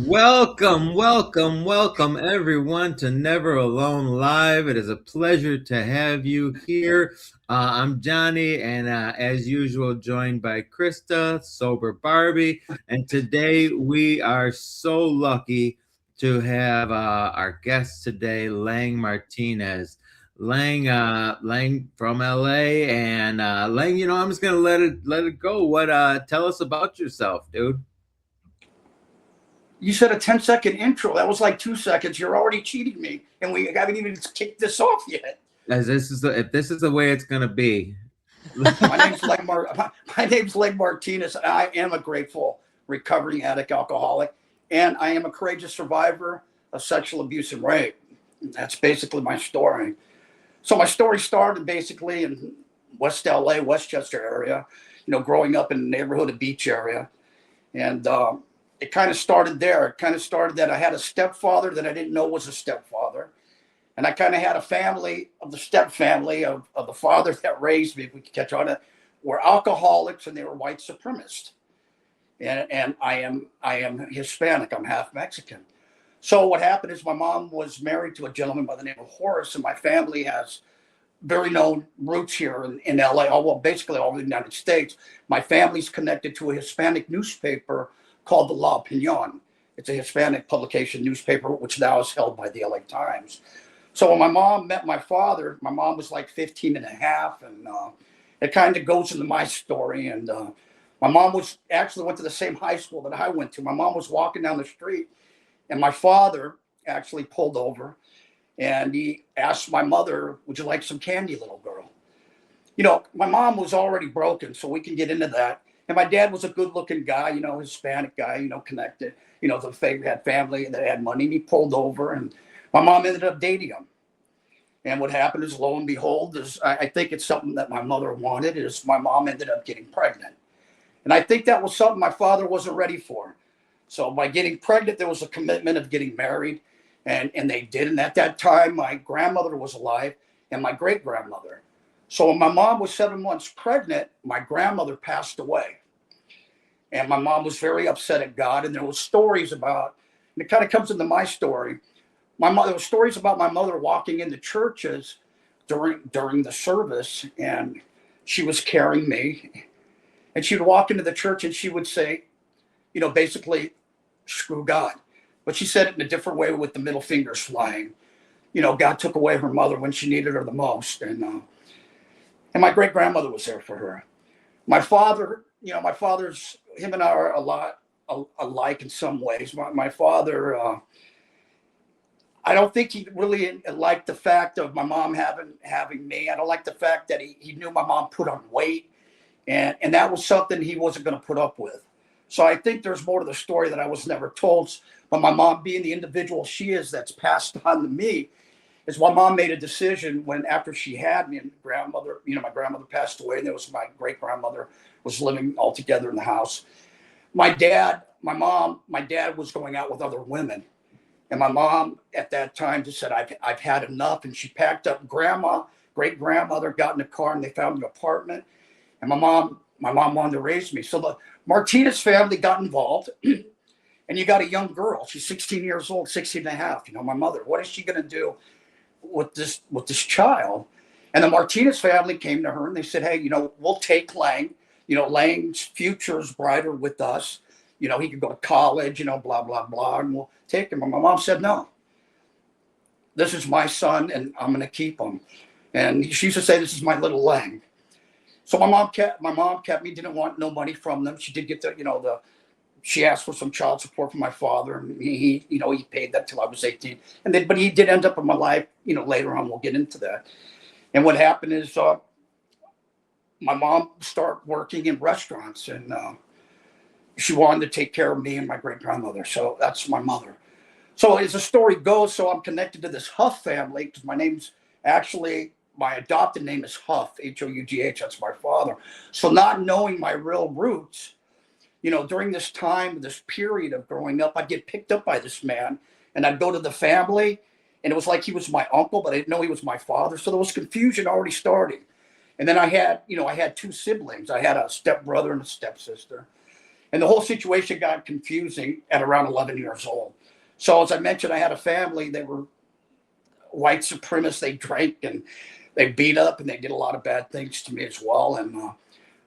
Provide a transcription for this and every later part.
Welcome, welcome, welcome everyone to Never Alone Live. It is a pleasure to have you here. I'm Johnny, and as usual, joined by Krista, Sober Barbie. And today we are so lucky to have our guest today, Lang Martinez. Lang from LA, and Lang, I'm just gonna let it go. Tell us about yourself, dude. You said a 10-second intro. That was like 2 seconds. You're already cheating me, and we haven't even kicked this off yet. As if this is the way it's gonna be. My name's Leg My name's Leg Martinez. I am a grateful recovering addict alcoholic, and I am a courageous survivor of sexual abuse and rape. That's basically my story. So my story started basically in West LA, Westchester area. Growing up in the neighborhood of Beach area, and it kind of started there. It kind of started that I had a stepfather that I didn't know was a stepfather. And I kind of had a family of the step family of the father that raised me, if we could catch on it, were alcoholics and they were white supremacists. And I am Hispanic. I'm half Mexican. So what happened is my mom was married to a gentleman by the name of Horace, and my family has very known roots here in LA, well, basically all over the United States. My family's connected to a Hispanic newspaper called the La Opinion. It's a Hispanic publication newspaper, which now is held by the LA Times. So when my mom met my father, my mom was like 15 and a half. And it kind of goes into my story. And my mom actually went to the same high school that I went to. My mom was walking down the street, and my father actually pulled over, and he asked my mother, "Would you like some candy, little girl?" My mom was already broken, so we can get into that. And my dad was a good-looking guy, Hispanic guy, connected, had family that had money. And he pulled over, and my mom ended up dating him. And what happened is, lo and behold, I think it's something that my mother wanted, is my mom ended up getting pregnant. And I think that was something my father wasn't ready for. So by getting pregnant, there was a commitment of getting married, and they did. And at that time, my grandmother was alive and my great-grandmother. So when my mom was 7 months pregnant, my grandmother passed away. And my mom was very upset at God. And there were stories about, and it kind of comes into my story. There were stories about my mother walking into churches during the service, and she was carrying me. And she would walk into the church and she would say, basically, screw God. But she said it in a different way with the middle fingers flying. God took away her mother when she needed her the most. And my great grandmother was there for her. My father, him and I are a lot alike in some ways. My father, I don't think he really liked the fact of my mom having me. I don't like the fact that he knew my mom put on weight, and that was something he wasn't going to put up with. So I think there's more to the story that I was never told. But my mom, being the individual she is, that's passed on to me, is my mom made a decision after she had me, and my grandmother passed away, and there was my great grandmother was living all together in the house. My dad was going out with other women, and my mom at that time just said, I've had enough. And she packed up great grandmother, got in a car, and they found an apartment. And my mom wanted to raise me. So the Martinez family got involved. And you got a young girl. She's 16 years old, 16 and a half. My mother, what is she going to do with this child? And the Martinez family came to her and they said, hey, we'll take Lang. Lang's future is brighter with us. He could go to college, blah, blah, blah, and we'll take him. And my mom said, no, this is my son and I'm going to keep him. And she used to say, this is my little Lang. So my mom kept me, didn't want no money from them. She did get she asked for some child support from my father, and he paid that till I was 18. But he did end up in my life, later on. We'll get into that. And what happened is my mom started working in restaurants, and she wanted to take care of me and my great grandmother. So that's my mother. So as the story goes, so I'm connected to this Huff family because my adopted name is Huff, Hough. That's my father. So not knowing my real roots, during this time, this period of growing up, I'd get picked up by this man, and I'd go to the family, and it was like he was my uncle, but I didn't know he was my father. So there was confusion already starting. And then I had two siblings. I had a stepbrother and a stepsister. And the whole situation got confusing at around 11 years old. So as I mentioned, I had a family. They were white supremacists. They drank and they beat up and they did a lot of bad things to me as well. And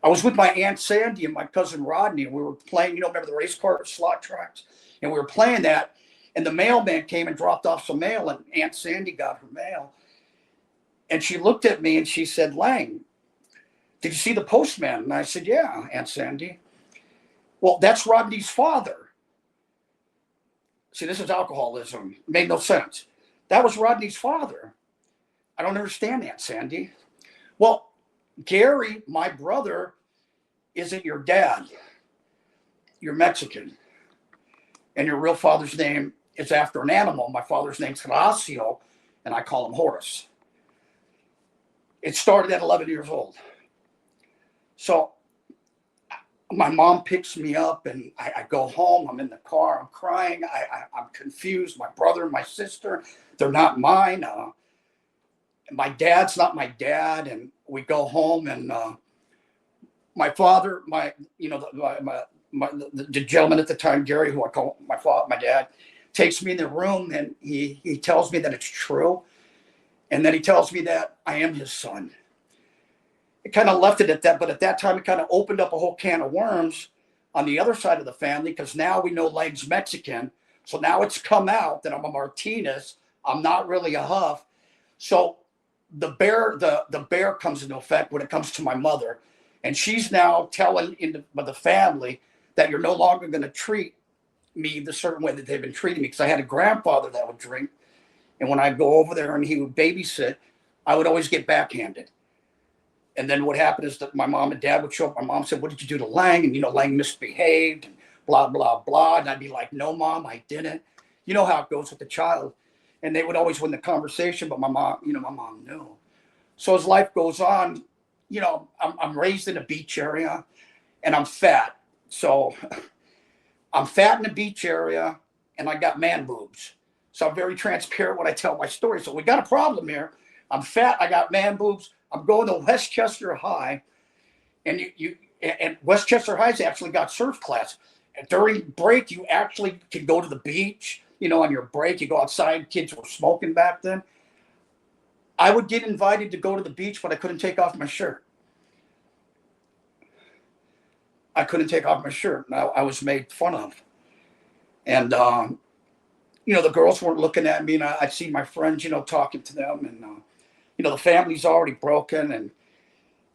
I was with my Aunt Sandy and my cousin Rodney, and we were playing, remember the race car slot tracks? And we were playing that, and the mailman came and dropped off some mail, and Aunt Sandy got her mail. And she looked at me and she said, Lang, did you see the postman? And I said, yeah, Aunt Sandy. Well, that's Rodney's father. See, this is alcoholism. It made no sense. That was Rodney's father. I don't understand, Aunt Sandy. Well, Gary, my brother, isn't your dad. You're Mexican. And your real father's name is after an animal. My father's name's Horacio, and I call him Horace. It started at 11 years old. So my mom picks me up, and I go home. I'm in the car. I'm crying. I'm confused. My brother and my sister, they're not mine. My dad's not my dad. And we go home, and my father, the gentleman at the time, Gary, who I call my dad, takes me in the room, and he tells me that it's true. And then he tells me that I am his son. It kind of left it at that, but at that time, it kind of opened up a whole can of worms on the other side of the family, because now we know Lang's Mexican. So now it's come out that I'm a Martinez. I'm not really a Huff. So the bear comes into effect when it comes to my mother. And she's now telling the family that you're no longer going to treat me the certain way that they've been treating me. Because I had a grandfather that would drink. And when I'd go over there and he would babysit, I would always get backhanded. And then what happened is that my mom and dad would show up. My mom said, what did you do to Lang? And, Lang misbehaved and blah, blah, blah. And I'd be like, no, Mom, I didn't. You know how it goes with the child. And they would always win the conversation. But my mom knew. So as life goes on, I'm raised in a beach area and I'm fat. So I'm fat in the beach area and I got man boobs. So I'm very transparent when I tell my story. So we got a problem here. I'm fat. I got man boobs. I'm going to Westchester High, and and Westchester High's actually got surf class. And during break, you actually can go to the beach. On your break, you go outside. Kids were smoking back then. I would get invited to go to the beach, but I couldn't take off my shirt. I couldn't take off my shirt. I was made fun of. And, the girls weren't looking at me, and I'd see my friends, talking to them. And, the family's already broken.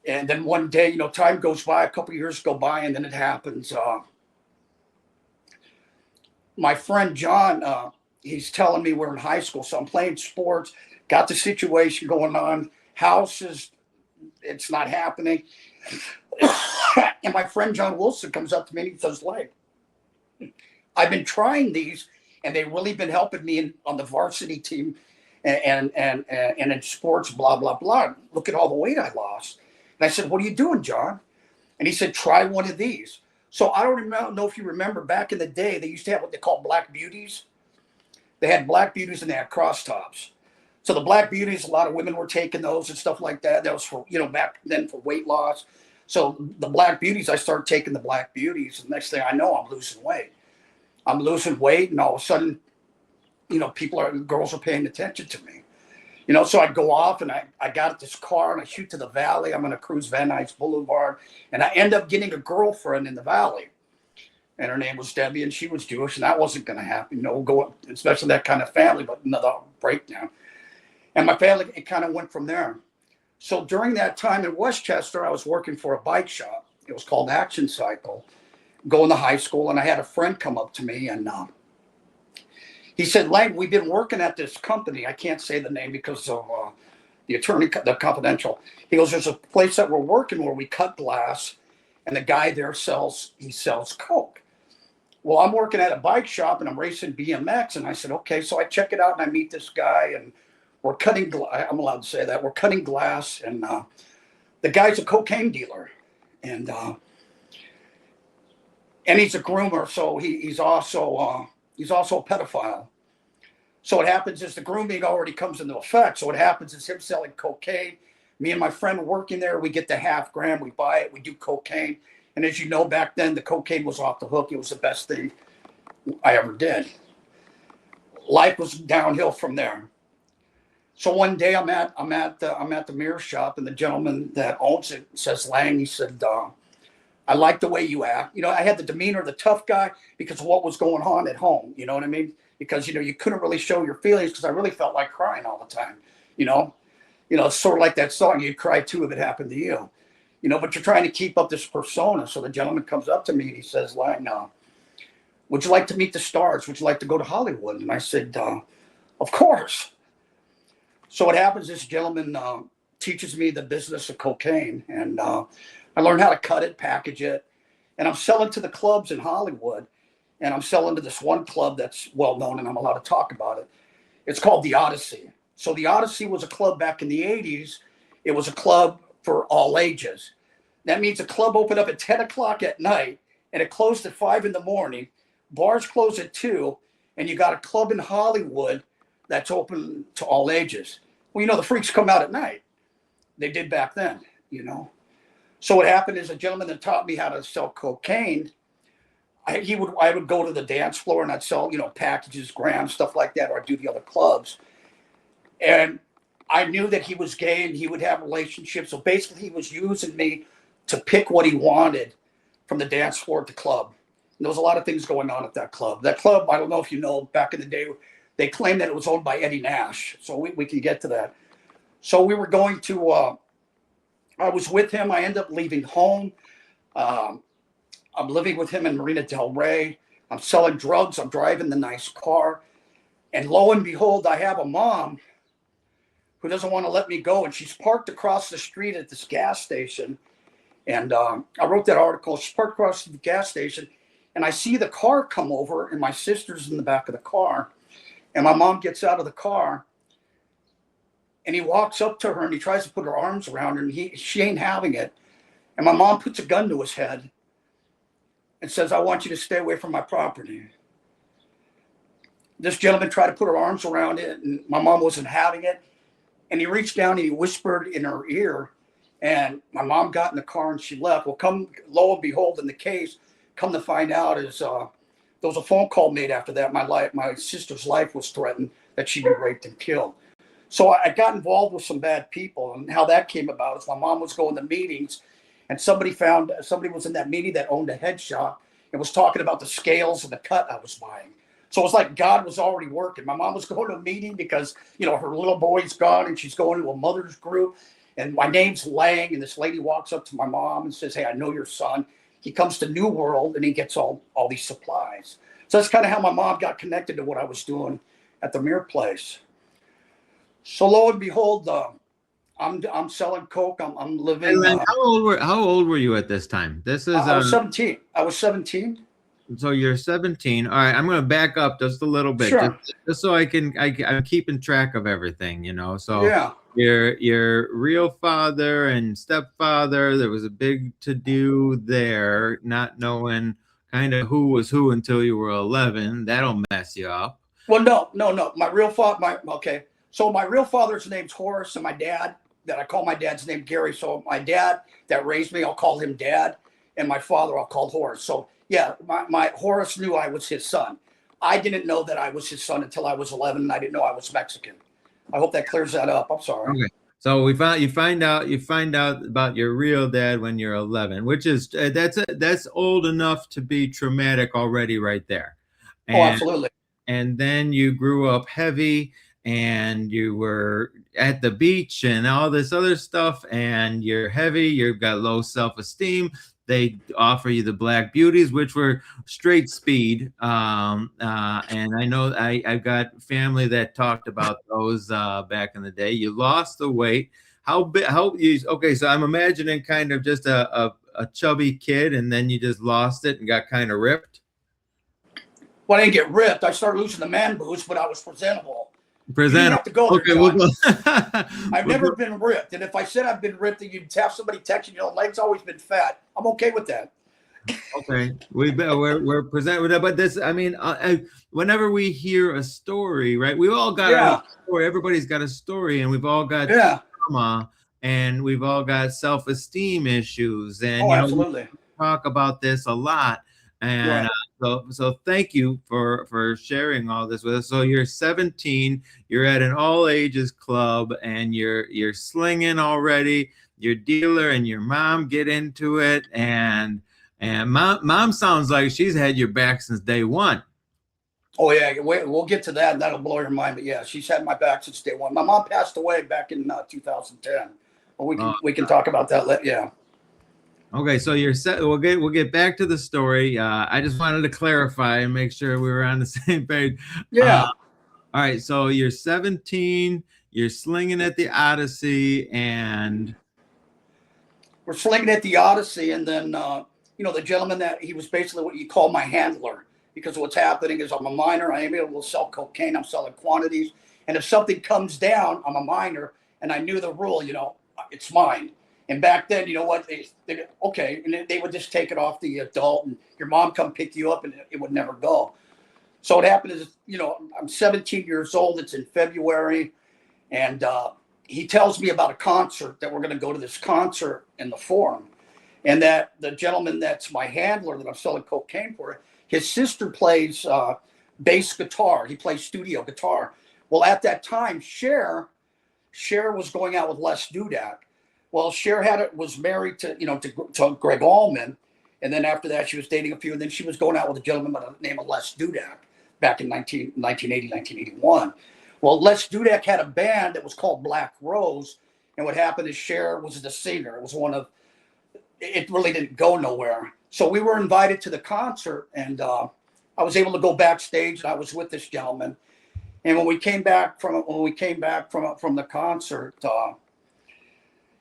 And then one day, time goes by, a couple of years go by, and then it happens. My friend John, he's telling me we're in high school, so I'm playing sports, got the situation going on, houses, it's not happening. And my friend John Wilson comes up to me and he says, like, I've been trying these, and they've really been helping me on the varsity team and in sports, blah, blah, blah. Look at all the weight I lost. And I said, what are you doing, John? And he said, try one of these. So I don't know if you remember back in the day, they used to have what they call black beauties. They had black beauties and they had cross tops. So the black beauties, a lot of women were taking those and stuff like that. That was for, back then for weight loss. So the black beauties, I started taking the black beauties. And next thing I know, I'm losing weight. And all of a sudden, girls are paying attention to me. So I go off and I got this car and I shoot to the valley. I'm going to cruise Van Nuys Boulevard. And I end up getting a girlfriend in the valley. And her name was Debbie, and she was Jewish. And that wasn't going to happen, especially that kind of family, but another breakdown. And my family, it kind of went from there. So during that time in Westchester, I was working for a bike shop. It was called Action Cycle, going to high school. And I had a friend come up to me and he said, Lang, we've been working at this company. I can't say the name because of the confidential. He goes, there's a place that we're working where we cut glass, and the guy there sells Coke. Well, I'm working at a bike shop and I'm racing BMX. And I said, okay. So I check it out and I meet this guy and we're cutting I'm allowed to say that. We're cutting glass, and the guy's a cocaine dealer. And he's a groomer. So he's also a pedophile. So what happens is the grooming already comes into effect. So what happens is him selling cocaine. Me and my friend working there, we get the half gram, we buy it, we do cocaine. And as you know, back then the cocaine was off the hook. It was the best thing I ever did. Life was downhill from there. So one day I'm at the mirror shop, and the gentleman that owns it says, Lang, he said, I like the way you act. I had the demeanor of the tough guy because of what was going on at home. You know what I mean? Because you couldn't really show your feelings because I really felt like crying all the time. You know, it's sort of like that song, you'd cry too if it happened to you. But you're trying to keep up this persona. So the gentleman comes up to me and he says, Lang, would you like to meet the stars? Would you like to go to Hollywood? And I said, of course. So what happens, this gentleman teaches me the business of cocaine, and I learned how to cut it, package it, and I'm selling to the clubs in Hollywood, and I'm selling to this one club that's well known, and I'm allowed to talk about it. It's called the Odyssey. So the Odyssey was a club back in the 80s. It was a club for all ages. That means a club opened up at 10 o'clock at night, and it closed at 5 in the morning. Bars close at 2, and you got a club in Hollywood that's open to all ages. Well, the freaks come out at night. They did back then. So what happened is a gentleman that taught me how to sell cocaine, I would go to the dance floor and I'd sell, packages, grams, stuff like that, or I'd do the other clubs. And I knew that he was gay and he would have relationships. So basically he was using me to pick what he wanted from the dance floor at the club. And there was a lot of things going on at that club. That club, I don't know if you know, back in the day, they claimed that it was owned by Eddie Nash. So we can get to that. So we were going to, I was with him. I ended up leaving home. I'm living with him in Marina Del Rey. I'm selling drugs. I'm driving the nice car. And lo and behold, I have a mom who doesn't want to let me go. And she's parked across the street at this gas station. And I wrote that article. She's parked across the gas station. And I see the car come over, and my sister's in the back of the car. And my mom gets out of the car. And he walks up to her and he tries to put her arms around her, and she ain't having it. And my mom puts a gun to his head and says, I want you to stay away from my property. This gentleman tried to put her arms around it, and my mom wasn't having it. And he reached down and he whispered in her ear, and my mom got in the car and she left. Well, lo and behold, in the case, come to find out is there was a phone call made after that. My sister's life was threatened, that she'd be raped and killed. So I got involved with some bad people, and how that came about is my mom was going to meetings, and somebody was in that meeting that owned a head shop and was talking about the scales and the cut I was buying. So it was like God was already working. My mom was going to a meeting because, her little boy's gone, and she's going to a mother's group, and my name's Lang, and this lady walks up to my mom and says, hey, I know your son. He comes to New World and he gets all these supplies. So that's kind of how my mom got connected to what I was doing at the mirror place. So lo and behold, I'm selling coke. I'm living. Hey, Len, how old were you at this time? This is I was 17. I was 17. so you're 17. All right, I'm going to back up just a little bit, Sure. just so I'm keeping track of everything, So Yeah. your real father and stepfather, there was a big to do there, not knowing kind of who was who until you were 11. That'll mess you up. Well, no. My real father. Okay. So my real father's name's Horace, and my dad, that I call my dad's name Gary. So my dad that raised me, I'll call him Dad, and my father I'll call Horace. So yeah, my Horace knew I was his son. I didn't know that I was his son until I was 11, and I didn't know I was Mexican. I hope that clears that up. I'm sorry. Okay. So you find out about your real dad when you're 11, which is that's old enough to be traumatic already right there. Oh, absolutely. And then you grew up heavy, and you were at the beach and all this other stuff, and you're heavy, you've got low self-esteem. They offer you the Black Beauties, which were straight speed. And I know I've got family that talked about those back in the day. You lost the weight. Okay, so I'm imagining kind of just a chubby kid, and then you just lost it and got kind of ripped. Well, I didn't get ripped. I started losing the man boobs, but I was presentable. You didn't have to go there, Okay, John. I've never been ripped. And if I said I've been ripped, then you'd have somebody text you, leg's always been fat. I'm okay with that. Okay, we're presented, but this, I mean, whenever we hear a story, right? We all got a story. Everybody's got a story, and we've all got trauma, and we've all got self-esteem issues, and absolutely. talk about this a lot. And Right. so thank you for sharing all this with us. So you're 17, you're at an all ages club, and you're slinging already. Your dealer and your mom get into it, and mom sounds like she's had your back since day one. Oh yeah, we'll get to that. And that'll blow your mind. But yeah, she's had my back since day one. My mom passed away back in 2010. But Uh, we can talk about that. Yeah. okay, so you're set. We'll get back to the story. I just wanted to clarify and make sure we were on the same page. Yeah. All right, so you're 17, you're slinging at the Odyssey, and We're slinging at the Odyssey, and then the gentleman that he was basically what you call my handler, because what's happening is I'm a minor. I am able to sell cocaine. I'm selling quantities, and if something comes down, I'm a minor, and I knew the rule. It's mine. And back then, you know what? Okay, and they would just take it off the adult, and your mom come pick you up, and it would never go. So what happened is, I'm 17 years old. It's in February, and he tells me about a concert that we're going to go to this concert in the Forum, and that the gentleman that's my handler that I'm selling cocaine for, his sister plays bass guitar. He plays studio guitar. Well, at that time, Cher was going out with Les Dudak. Well, Cher was married to Greg Allman, and then after that, she was dating a few, and then she was going out with a gentleman by the name of Les Dudak back in 1980, 1981. Well, Les Dudak had a band that was called Black Rose, and what happened is Cher was the singer. It was it really didn't go nowhere. So we were invited to the concert, and I was able to go backstage, and I was with this gentleman. And when we came back from the concert,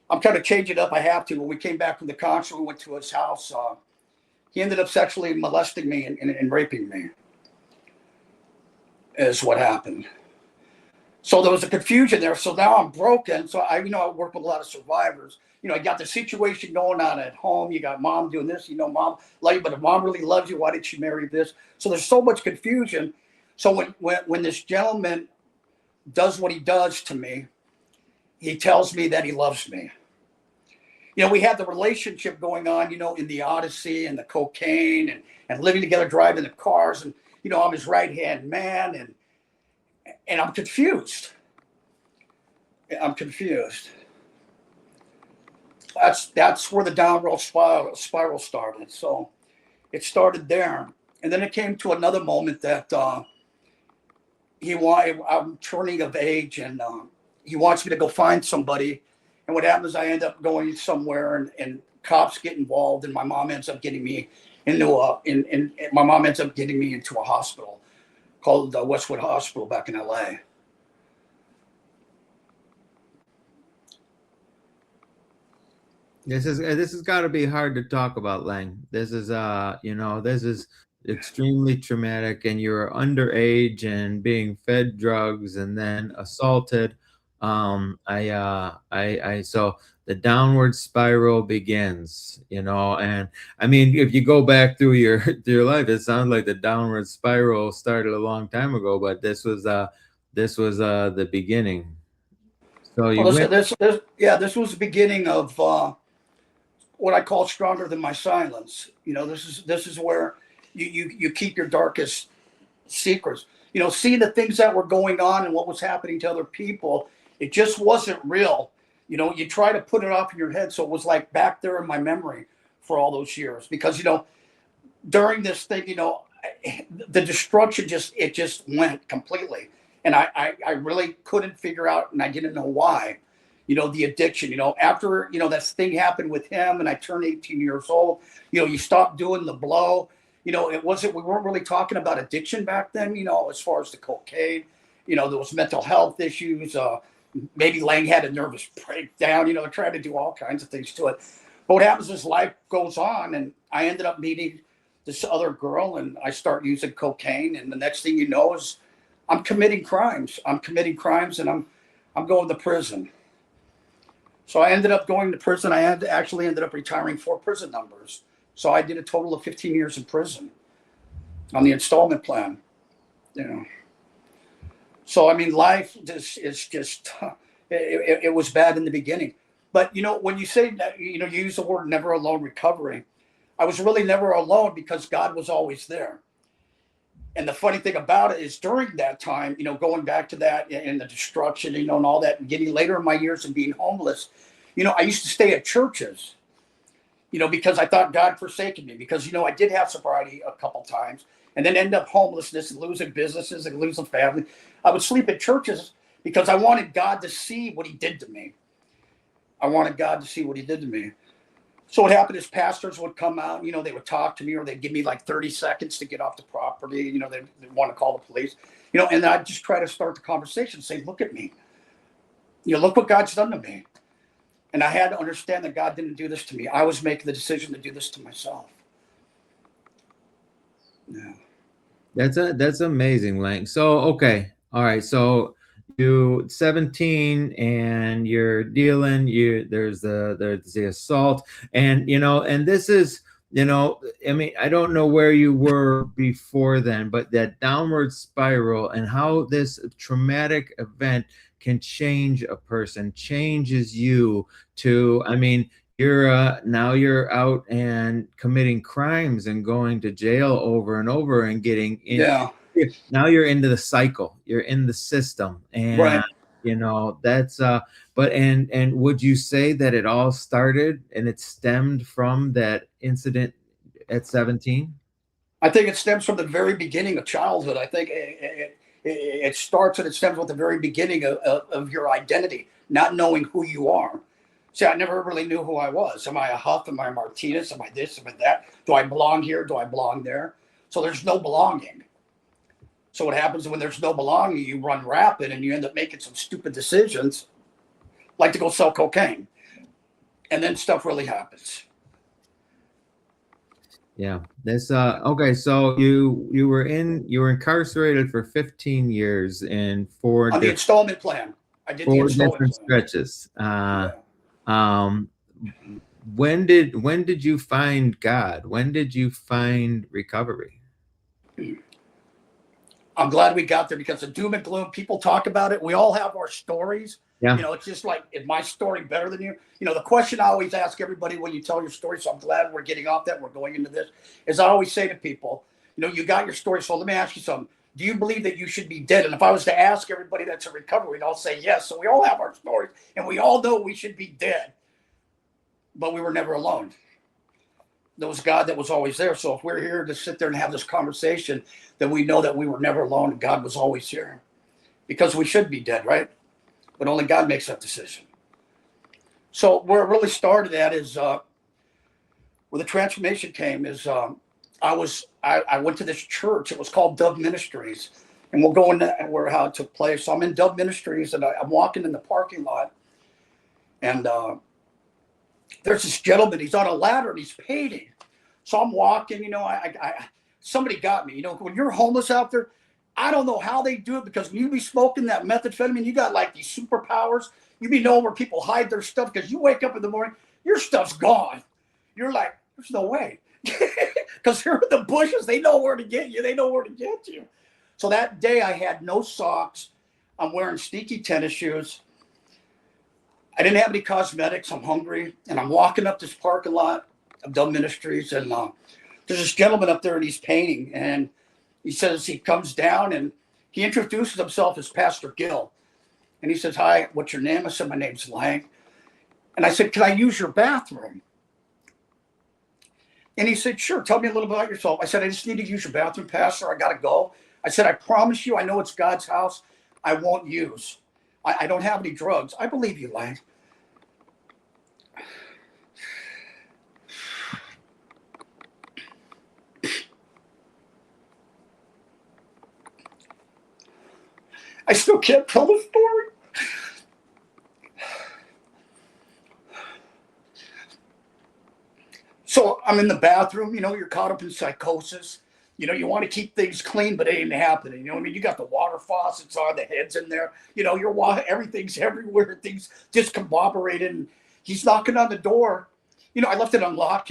I'm trying to change it up. I have to. When we came back from the concert, we went to his house. He ended up sexually molesting me and raping me. Is what happened. So there was a confusion there. So now I'm broken. So I work with a lot of survivors. I got the situation going on at home. You got mom doing this. Mom love you, but if mom really loves you, why did she marry this? So there's so much confusion. So when this gentleman does what he does to me, he tells me that he loves me. We had the relationship going on, in the Odyssey and the cocaine and living together, driving the cars, and I'm his right hand man, and I'm confused. I'm confused. That's where the downward spiral started. So it started there, and then it came to another moment that I'm turning of age, and he wants me to go find somebody. And what happens is I end up going somewhere, and cops get involved, and my mom ends up getting me into a hospital called Westwood Hospital back in LA. this has got to be hard to talk about, Lang. This is extremely traumatic, and you're underage and being fed drugs and then assaulted. So the downward spiral begins, and I mean, if you go back through your through your life, it sounds like the downward spiral started a long time ago, but this was the beginning. So you Well, went. this was the beginning of what I call stronger than my silence. This is where you keep your darkest secrets. Seeing the things that were going on and what was happening to other people, it just wasn't real. You try to put it off in your head, so it was like back there in my memory for all those years. Because during this thing, the destruction just went completely, and I really couldn't figure out, and I didn't know why. The addiction. After that thing happened with him, and I turned 18 years old. You stopped doing the blow. We weren't really talking about addiction back then. As far as the cocaine, there was mental health issues. Maybe Lang had a nervous breakdown. Trying to do all kinds of things to it. But what happens is life goes on, and I ended up meeting this other girl, and I start using cocaine, and the next thing you know is I'm committing crimes. And I'm going to prison. So I ended up going to prison. I actually ended up retiring 4 prison numbers. So I did a total of 15 years in prison on the installment plan. So I mean, life is just it was bad in the beginning. But when you say that, you use the word never alone recovery. I was really never alone because God was always there. And the funny thing about it is during that time, going back to that and the destruction, and all that, and getting later in my years and being homeless, I used to stay at churches, because I thought God forsaken me because, I did have sobriety a couple times and then end up homelessness and losing businesses and losing family. I would sleep at churches because I wanted God to see what he did to me. I wanted God to see what he did to me. So what happened is pastors would come out, they would talk to me or they'd give me like 30 seconds to get off the property. They want to call the police, and I'd just try to start the conversation, say, look at me. Look what God's done to me. And I had to understand that God didn't do this to me. I was making the decision to do this to myself. Yeah. That's amazing, Lang. So, okay. All right. So you 17 and you're dealing, there's the assault, and and this is, I mean, I don't know where you were before then, but that downward spiral and how this traumatic event can change a person, changes you to, I mean, now you're out and committing crimes and going to jail over and over and getting in. Yeah. Now you're into the cycle, you're in the system, and Right. that's but and would you say that it all started and it stemmed from that incident at 17? I think it stems from the very beginning of childhood. I think it starts and it stems with the very beginning of your identity, not knowing who you are. See, I never really knew who I was. Am I a Huff? Am I a Martinez? Am I this? Am I that? Do I belong here? Do I belong there? So there's no belonging. So what happens when there's no belonging, you run rapid and you end up making some stupid decisions, like to go sell cocaine. And then stuff really happens. Yeah, that's okay. So you were incarcerated for 15 years in On the installment plan. I did the installment plan. stretches. Yeah. Um, when did you find God? When did you find recovery? I'm glad we got there because the doom and gloom, people talk about it. We all have our stories. Yeah. It's just like, is my story better than you? The question I always ask everybody when you tell your story, so I'm glad we're getting off that, we're going into this, is I always say to people, you got your story, so let me ask you something. Do you believe that you should be dead? And if I was to ask everybody that's in recovery, they'll say yes. So we all have our stories, and we all know we should be dead. But we were never alone. There was God that was always there. So if we're here to sit there and have this conversation, then we know that we were never alone and God was always here. Because we should be dead, right? But only God makes that decision. So where it really started at is where the transformation came is I went to this church. It was called Dove Ministries. And we'll go into where how it took place. So I'm in Dove Ministries and I'm walking in the parking lot. And there's this gentleman, he's on a ladder and he's painting. So I'm walking, somebody got me. When you're homeless out there, I don't know how they do it because when you be smoking that methamphetamine, you got like these superpowers. You be knowing where people hide their stuff because you wake up in the morning, your stuff's gone. You're like, there's no way. Because they're in the bushes, they know where to get you. They know where to get you. So that day I had no socks. I'm wearing sneaky tennis shoes. I didn't have any cosmetics. I'm hungry. And I'm walking up this parking lot of Dove Ministries. And there's this gentleman up there and he's painting. And he says he comes down and he introduces himself as Pastor Gill. And he says, hi, what's your name? I said, my name's Lang. And I said, can I use your bathroom? And he said, sure, tell me a little bit about yourself. I said, I just need to use your bathroom, Pastor. I got to go. I said, I promise you, I know it's God's house. I won't use. I don't have any drugs. I believe you, Lang. I still can't tell the story. So I'm in the bathroom, you're caught up in psychosis. You want to keep things clean, but it ain't happening. You know what I mean? You got the water faucets on, the heads in there. Everything's everywhere. Things discombobulated. And he's knocking on the door. I left it unlocked,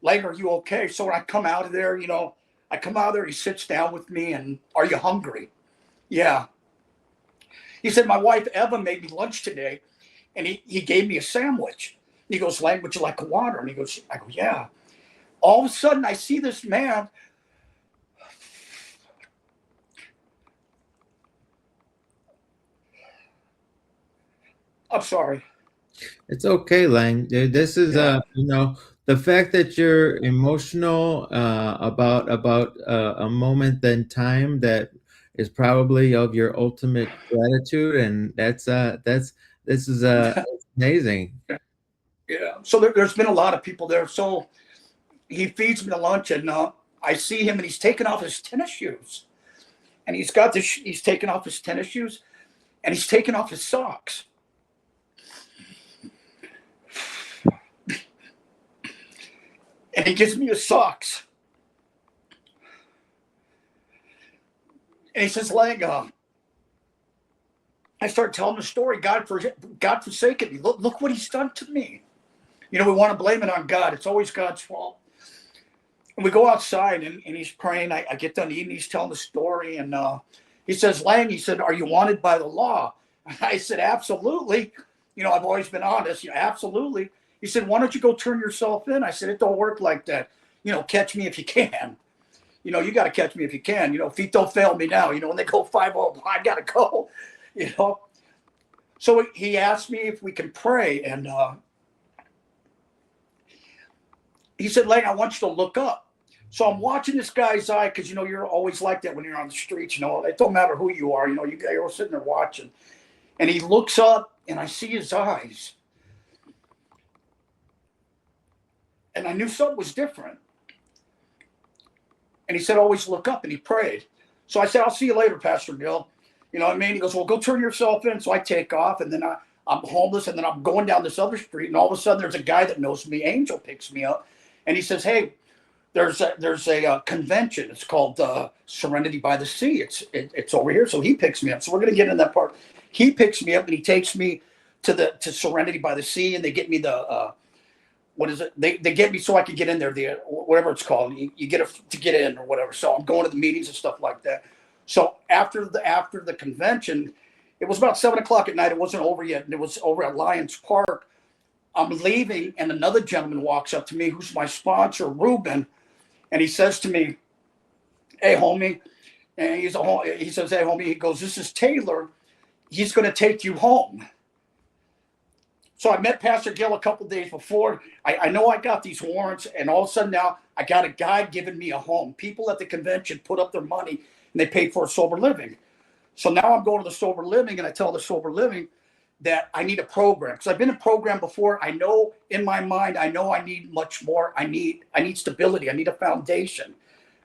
Lang, are you okay? So when I come out of there, he sits down with me and, are you hungry? Yeah. He said, my wife, Eva, made me lunch today. And he gave me a sandwich. He goes, Lang, would you like a water? And I go, yeah. All of a sudden, I see this man. I'm sorry. It's okay, Lang. This is Yeah. the fact that you're emotional about a moment in time that is probably of your ultimate gratitude, and that's this is amazing. Yeah. So there's been a lot of people there. So he feeds me the lunch, and I see him, and he's taking off his tennis shoes, and he's taking off his tennis shoes, and he's taking off his socks, and he gives me his socks, and he says, "Lang, I start telling the story. God forsaken me. Look what he's done to me. We want to blame it on God. It's always God's fault." And we go outside, and he's praying. I get done eating. He's telling the story, and he says, "Lang," he said, "are you wanted by the law?" I said, "Absolutely. I've always been honest. Absolutely." He said, "Why don't you go turn yourself in?" I said, "It don't work like that. Catch me if you can. You got to catch me if you can. Feet don't fail me now. When they go 5-0, I got to go. You know." So he asked me if we can pray, and he said, "Lang, I want you to look up." So I'm watching this guy's eye, because you're always like that when you're on the streets. It don't matter who you are. You're sitting there watching, and he looks up, and I see his eyes, and I knew something was different. And he said, "Always look up," and he prayed. So I said, "I'll see you later, Pastor Bill." You know what I mean? He goes, "Well, go turn yourself in." So I take off, and then I'm homeless, and then I'm going down this other street, and all of a sudden there's a guy that knows me. Angel picks me up, and he says, "Hey, there's a convention. It's called Serenity by the Sea. It's over here." So he picks me up. So we're going to get in that part. He picks me up, and he takes me to Serenity by the Sea, and they get me the what is it? They get me so I can get in there. The whatever it's called. You get to get in or whatever. So I'm going to the meetings and stuff like that. So after the convention, it was about 7 o'clock at night. It wasn't over yet, and it was over at Lions Park. I'm leaving, and another gentleman walks up to me, who's my sponsor, Ruben. And he says to me, "Hey, homie," and he says, "Hey, homie," he goes, "This is Taylor. He's going to take you home." So I met Pastor Gill a couple of days before. I know I got these warrants, and all of a sudden now I got a guy giving me a home. People at the convention put up their money, and they paid for a sober living. So now I'm going to the sober living, and I tell the sober living that I need a program, because I've been in a program before. I know in my mind, I know I need much more. I need stability. I need a foundation.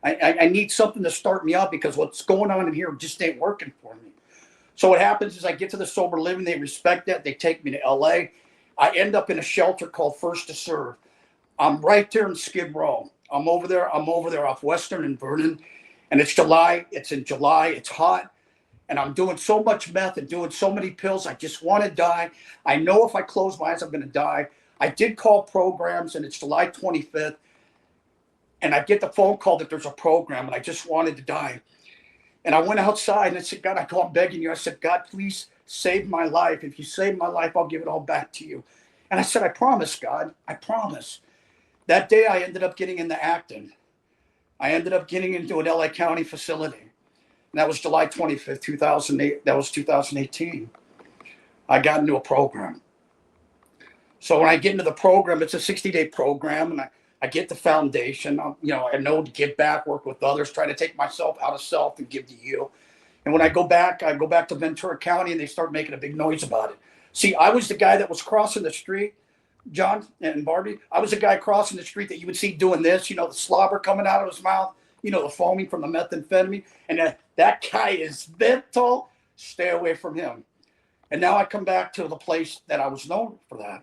I need something to start me out, because what's going on in here just ain't working for me. So what happens is I get to the sober living. They respect that. They take me to LA. I end up in a shelter called First to Serve. I'm right there in Skid Row. I'm over there off Western and Vernon, and it's July. It's in July. It's hot. And I'm doing so much meth and doing so many pills. I just want to die. I know if I close my eyes, I'm going to die. I did call programs, and it's July 25th. And I get the phone call that there's a program, and I just wanted to die. And I went outside, and I said, "God, I'm begging you." I said, "God, please save my life. If you save my life, I'll give it all back to you." And I said, "I promise, God. I promise." That day, I ended up getting into Acton. I ended up getting into an LA County facility. And that was July 25th, 2008. That was 2018. I got into a program. So when I get into the program, it's a 60-day program, and I get the foundation. I know to give back, work with others, try to take myself out of self and give to you. And when I go back to Ventura County, and they start making a big noise about it. See, I was the guy that was crossing the street, John and Barbie. I was the guy crossing the street that you would see doing this, the slobber coming out of his mouth, the foaming from the methamphetamine. And that guy is that tall. Stay away from him. And now I come back to the place that I was known for that.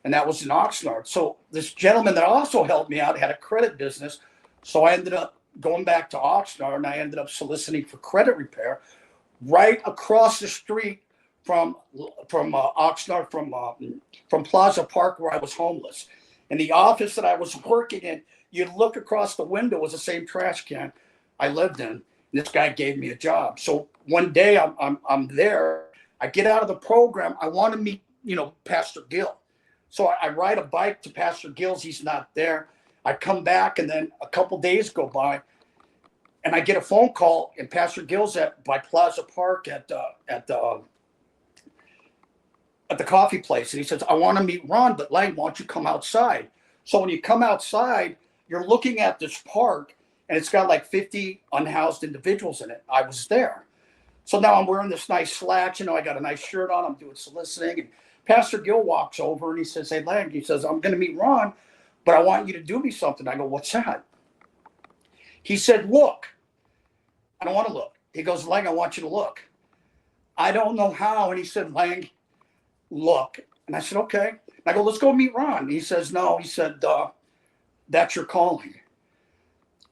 And that was in Oxnard. So this gentleman that also helped me out had a credit business. So I ended up going back to Oxnard, and I ended up soliciting for credit repair right across the street from Oxnard, from Plaza Park, where I was homeless. And the office that I was working in, you'd look across the window, was the same trash can I lived in. And this guy gave me a job. So one day I'm there. I get out of the program. I want to meet, Pastor Gill. So I ride a bike to Pastor Gill's. He's not there. I come back, and then a couple days go by, and I get a phone call, and Pastor Gill's by Plaza Park at the coffee place, and he says, "I want to meet Ron, but Lang, why don't you come outside?" So when you come outside, you're looking at this park, and it's got like 50 unhoused individuals in it. I was there. So now I'm wearing this nice slacks, I got a nice shirt on, I'm doing soliciting, and Pastor Gill walks over and he says, "Hey, Lang," he says, "I'm going to meet Ron, but I want you to do me something." I go, "What's that?" He said, "Look." I don't want to look. He goes, "Lang, I want you to look." I don't know how. And he said, "Lang, look." And I said, "Okay." And I go, "Let's go meet Ron." He says, "No." He said, "That's your calling."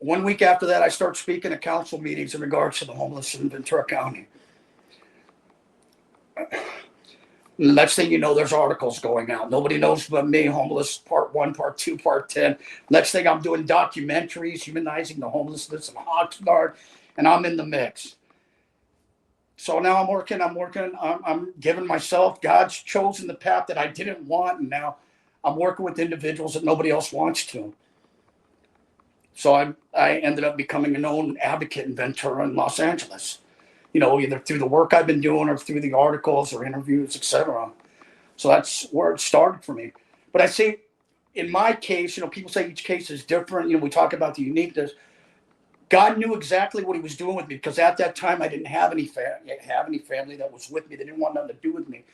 1 week after that, I start speaking at council meetings in regards to the homeless in Ventura County. The next thing you know, there's articles going out. Nobody knows but me. Homeless Part 1, Part 2, Part 10. Next thing, I'm doing documentaries humanizing the homelessness in Oxnard, and I'm in the mix. So now I'm giving myself, God's chosen the path that I didn't want, and now I'm working with individuals that nobody else wants to. So I ended up becoming a known advocate in Ventura and Los Angeles, either through the work I've been doing or through the articles or interviews, etc. So that's where it started for me. But I say, in my case, people say each case is different. We talk about the uniqueness. God knew exactly what he was doing with me, because at that time I didn't have any family that was with me. They didn't want nothing to do with me.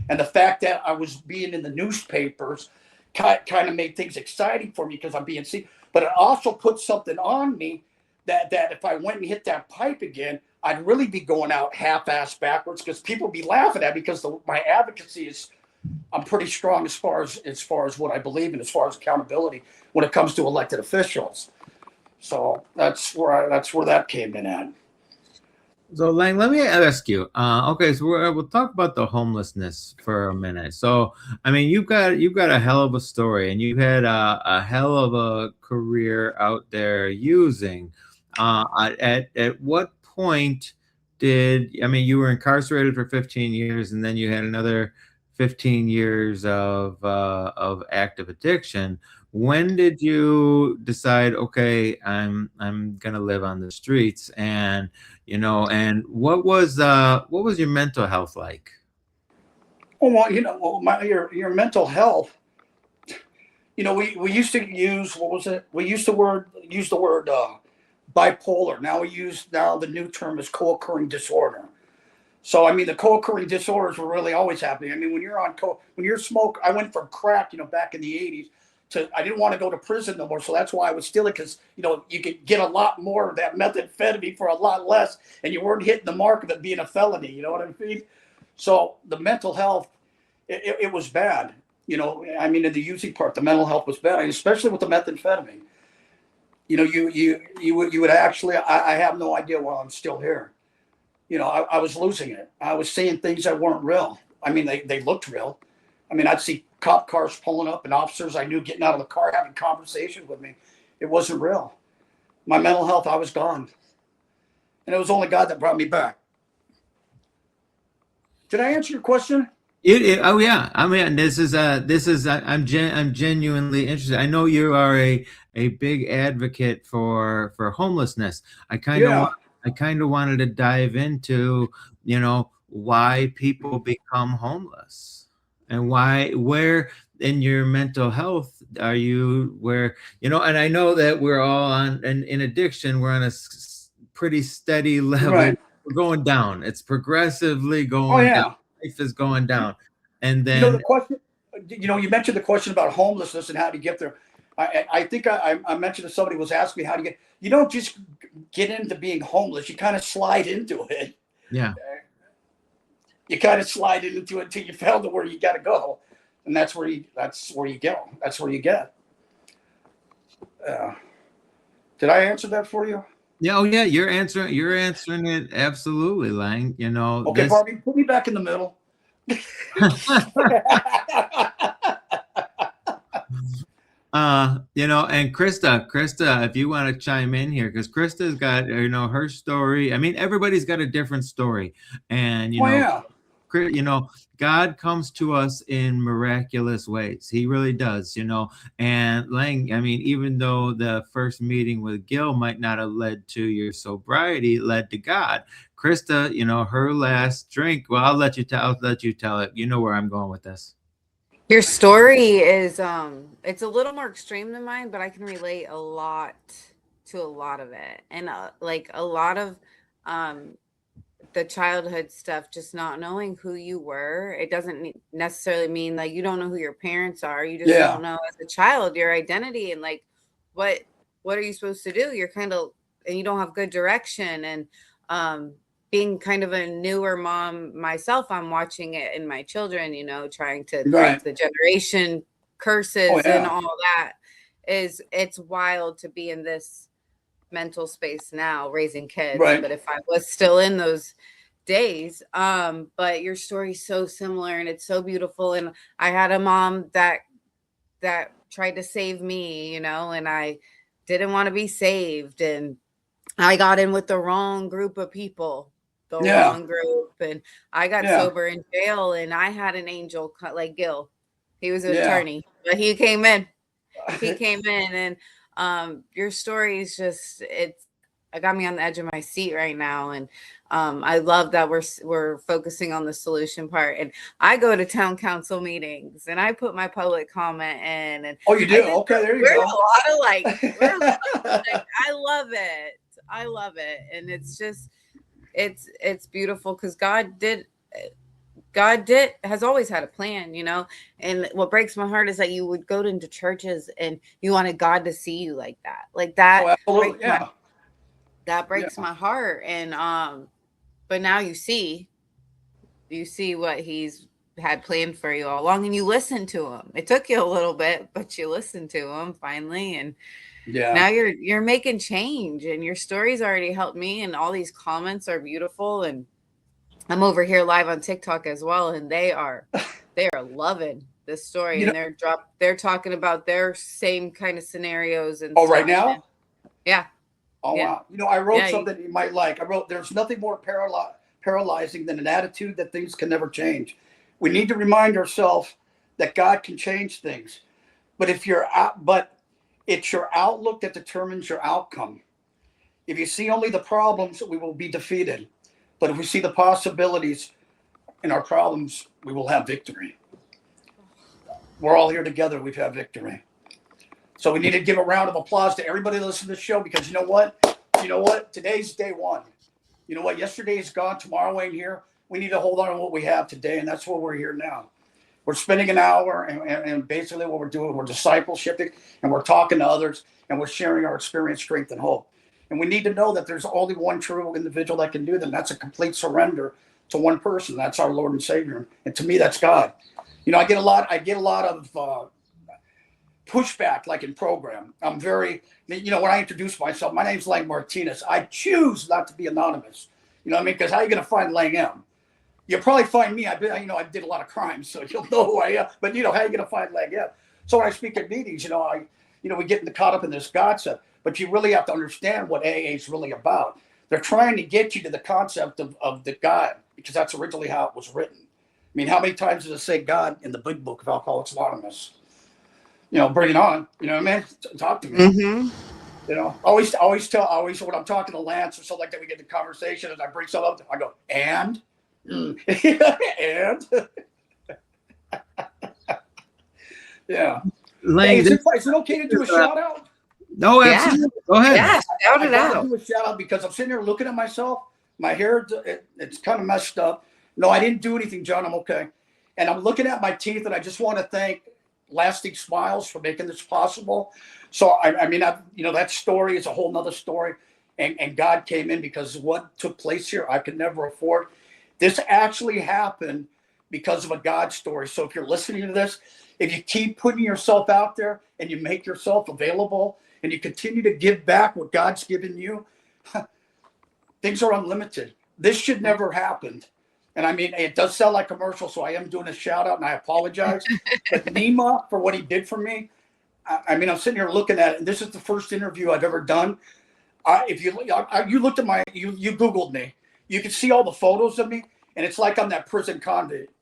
And the fact that I was being in the newspapers kind of made things exciting for me, because I'm being seen. But it also put something on me that if I went and hit that pipe again, I'd really be going out half-assed backwards, because people would be laughing at me, because my advocacy is, I'm pretty strong as far as what I believe in, as far as accountability when it comes to elected officials. So that's where that came in at. So, Lang, let me ask you. Okay, so we'll talk about the homelessness for a minute. So, I mean, you've got a hell of a story, and you've had a hell of a career out there using. At what point you were incarcerated for 15 years, and then you had another 15 years of active addiction. When did you decide, okay, I'm gonna live on the streets? And and what was your mental health like? Oh, well, your mental health. We used to use, what was it? We used the word bipolar. Now the new term is co-occurring disorder. So I mean, the co-occurring disorders were really always happening. I mean, when you're smoke, I went from crack, back in the '80s, to, I didn't want to go to prison no more. So that's why I was stealing, because you could get a lot more of that methamphetamine for a lot less, and you weren't hitting the mark of it being a felony. You know what I mean? So the mental health, it was bad. I mean, in the using part, the mental health was bad, especially with the methamphetamine. You would actually, I have no idea why I'm still here. I was losing it. I was seeing things that weren't real. I mean, they looked real. I mean, I'd see cop cars pulling up and officers I knew getting out of the car having conversations with me. It wasn't real. My mental health, I was gone. And it was only God that brought me back. Did I answer your question? Oh yeah, I mean, I'm genuinely interested. I know you are a big advocate for homelessness. Yeah. I kind of wanted to dive into, why people become homeless, and where in your mental health are you, where, and I know that we're all in addiction, we're on a pretty steady level. Right. We're going down. It's progressively Oh, going down. yeah. Life is going down. And The then, question, you mentioned the question about homelessness and how to get there. I think I mentioned that somebody was asking me how to get, you don't just get into being homeless. You kind of slide into it. yeah. You kind of slide into it until you found to where you got to go. And that's where you go. That's where you get. Did I answer that for you? Yeah. Oh yeah. You're answering it. Absolutely, Lang. Okay, Barbie, put me back in the middle. And Krista, if you want to chime in here, because Krista's got, her story. I mean, everybody's got a different story. And, Oh, yeah. You know, God comes to us in miraculous ways. He really does, you know. And Lang, I mean, even though the first meeting with Gil might not have led to your sobriety, it led to God. Krista, you know, her last drink. Well, I'll let you tell it. You know where I'm going with this. Your story is it's a little more extreme than mine, but I can relate a lot to a lot of it. And like a lot of um the childhood stuff, just not knowing who you were. It doesn't necessarily mean like you don't know who your parents are. You just Yeah. don't know as a child your identity and like what what are you supposed to do? You're kind of and you don't have good direction and um being kind of a newer mom myself, I'm watching it in my children, you know, trying to Right. break the generation Oh curses and yeah. all that. Is it's wild to be in this mental space now raising kids, Right. but if I was still in those days, but your story's so similar and it's so beautiful. And I had a mom that tried to save me, you know, and I didn't want to be saved, and I got in with the wrong group of people, the Yeah. wrong group, and I got Yeah. sober in jail, and I had an angel like Gil. He was an Yeah. attorney, but he came in and your story is just it got me on the edge of my seat right now. And I love that we're focusing on the solution part. And I go to town council meetings and I put my public comment in, and Oh, you I do? think Okay, there you we're a go. lot of like we're a lot of like I love it. I love it. And it's just it's beautiful because God has always had a plan, you know. And what breaks my heart is that you would go into churches and you wanted God to see you like that. Like Oh, that absolutely. breaks my Yeah. that Yeah. breaks my heart. And but now you see what he's had planned for you all along, and you listen to him. It took you a little bit, but you listened to him finally, and Yeah. now you're making change. And your story's already helped me, and all these comments are beautiful. And I'm over here live on TikTok as well, and they are loving this story, You know. and they're talking about their same kind of scenarios and Oh, right stuff. now. And yeah, Oh yeah, wow. You know, I wrote yeah, something you might like. I wrote, "There's nothing more paralyzing than an attitude that things can never change." We need to remind ourselves that God can change things, but but it's your outlook that determines your outcome. If you see only the problems, we will be defeated. But if we see the possibilities in our problems, we will have victory. We're all here together. We've had victory. So we need to give a round of applause to everybody that listens to the show, because you know what? You know what? Today's day one. You know what? Yesterday is gone. Tomorrow ain't here. We need to hold on to what we have today, and that's why we're here now. We're spending an hour, and basically what we're doing, we're discipleshiping, and we're talking to others, and we're sharing our experience, strength, and hope. And we need to know that there's only one true individual that can do that, and that's a complete surrender to one person. That's our Lord and Savior. And to me, that's God. You know, I get a lot of pushback, like in program. I'm very, you know, when I introduce myself, my name's Lang Martinez. I choose not to be anonymous. You know what I mean? Because how are you going to find Lang M? You'll probably find me. I did a lot of crimes, so you'll know who I am. But you know, how are you going to find Lang M? So when I speak at meetings, we get caught up in this God stuff. But you really have to understand what AA is really about. They're trying to get you to the concept of the God, because that's originally how it was written. I mean, how many times does it say God in the big book of Alcoholics Anonymous? You know, bring it on. You know what I mean? Talk to me. mm-hmm. You know, always when I'm talking to Lance or something like that, we get the conversation and I bring something up, I go, and? And? Yeah. Hey, Lang, is it okay to do a shout out? no, Yeah. absolutely. Go ahead. Yeah, shout I it gotta out. do a shout out because I'm sitting here looking at myself. My hair, it's kind of messed up. No, I didn't do anything, John. I'm okay. And I'm looking at my teeth, and I just want to thank Lasting Smiles for making this possible. So that story is a whole nother story. And God came in, because what took place here, I could never afford. This actually happened because of a God story. So if you're listening to this, if you keep putting yourself out there and you make yourself available and you continue to give back what God's given you, things are unlimited. This should never happen. And I mean, it does sound like commercial, so I am doing a shout out and I apologize. But Nima, for what he did for me, I'm sitting here looking at it, and this is the first interview I've ever done. If you looked at you Googled me, you could see all the photos of me. and it's like I'm that prison convict.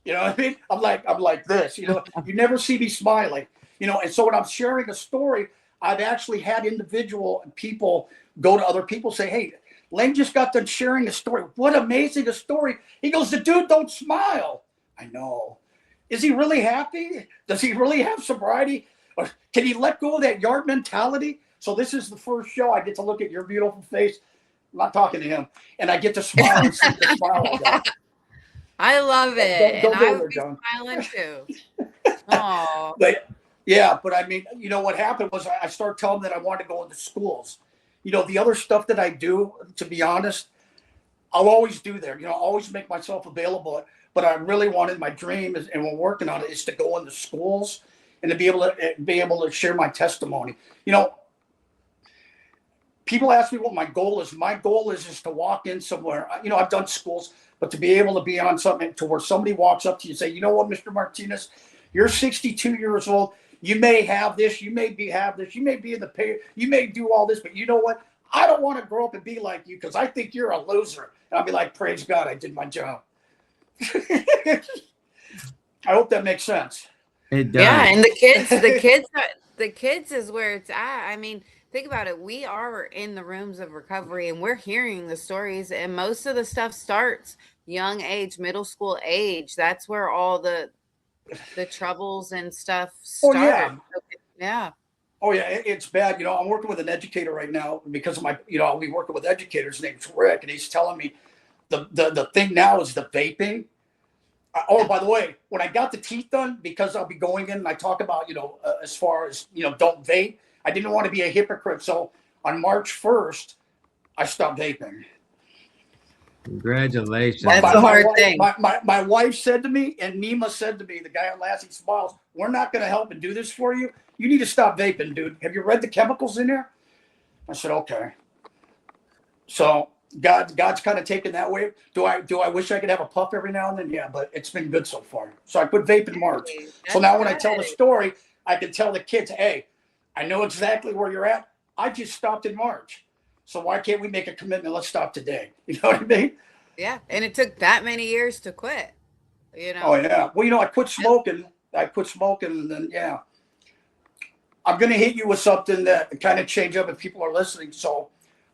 You know what I mean? I'm like this. You know, you never see me smiling. You know, and so when I'm sharing a story, I've actually had individual people go to other people say, "Hey, Lane just got done sharing a story. What amazing a story!" He goes, "The dude don't smile." I know. Is he really happy? Does he really have sobriety? Or can he let go of that yard mentality? So this is the first show I get to look at your beautiful face. I'm not talking to him, and I get to smile and see the smile I got. I love it. Don't And go I would there, be John. smiling too. Oh, But yeah, but I mean, you know what happened was I started telling them that I wanted to go into schools. You know, the other stuff that I do, to be honest, I'll always do there. You know, always make myself available. But I really wanted my dream is, and we're working on it, is to go into schools and to be able to share my testimony. You know, people ask me what my goal is. My goal is to walk in somewhere. You know, I've done schools, but to be able to be on something to where somebody walks up to you and say, you know what, Mr. Martinez, you're 62 years old. You may have this. You may have this. You may be in the pay. You may do all this, but you know what? I don't want to grow up and be like you because I think you're a loser. And I'll be like, praise God, I did my job. I hope that makes sense. It does. yeah. And the kids is where it's at. I mean, think about it. We are in the rooms of recovery and we're hearing the stories, and most of the stuff starts young age, middle school age. That's where all the troubles and stuff Oh start. yeah. Yeah. Oh yeah, it's bad. You know, I'm working with an educator right now because of my. You know, I'll be working with educators. His name's Rick, and he's telling me the thing now is the vaping. Oh, by the way, when I got the teeth done, because I'll be going in and I talk about, you know, as far as, you know, don't vape. I didn't want to be a hypocrite, so on March 1st, I stopped vaping. Congratulations. That's the hard wife, thing. my wife said to me, and Nima said to me, the guy at Lassie Smiles, we're not going to help and do this for you. You need to stop vaping, dude. Have you read the chemicals in there? I said, okay. So God's kind of taken that way. Do I wish I could have a puff every now and then? Yeah, but it's been good so far. So I quit vape in March. So now when I tell the story, I can tell the kids, hey, I know exactly where you're at. I just stopped in March. So why can't we make a commitment? Let's stop today. You know what I mean? Yeah. And it took that many years to quit, you Oh know? yeah. Well, you know, I quit smoking. And then yeah. I'm gonna hit you with something that kind of change up if people are listening. So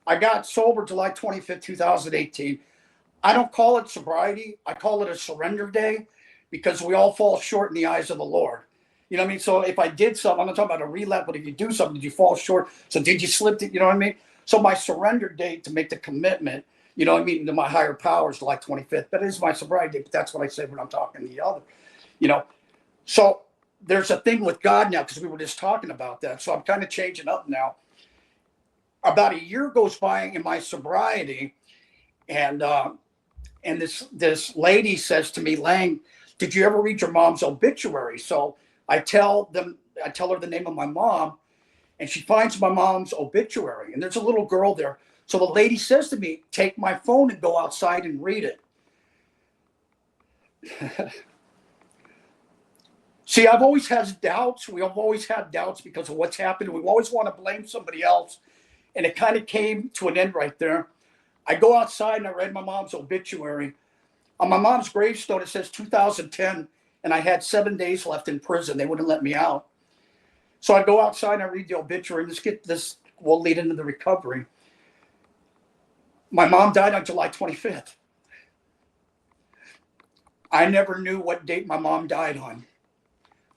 I got sober July 25th, 2018. I don't call it sobriety. I call it a surrender day because we all fall short in the eyes of the Lord. You know what I mean? So if I did something, I'm not talking about a relapse, but if you do something, did you fall short? So did you slip it? You know what I mean? So my surrender date to make the commitment, you know what I mean, to my higher powers, July 25th. That is my sobriety date, but that's what I say when I'm talking to the other, you know. So there's a thing with God now because we were just talking about that. So I'm kind of changing up now. About a year goes by in my sobriety, and this lady says to me, Lang, did you ever read your mom's obituary? So I tell her the name of my mom, and she finds my mom's obituary, and there's a little girl there. So the lady says to me, take my phone and go outside and read it. See, I've always had doubts. We have always had doubts because of what's happened. We always want to blame somebody else. And it kind of came to an end right there. I go outside and I read my mom's obituary. On my mom's gravestone, it says 2010, and I had 7 days left in prison. They wouldn't let me out. So I go outside and I read the obituary, and this will lead into the recovery. My mom died on July 25th. I never knew what date my mom died on.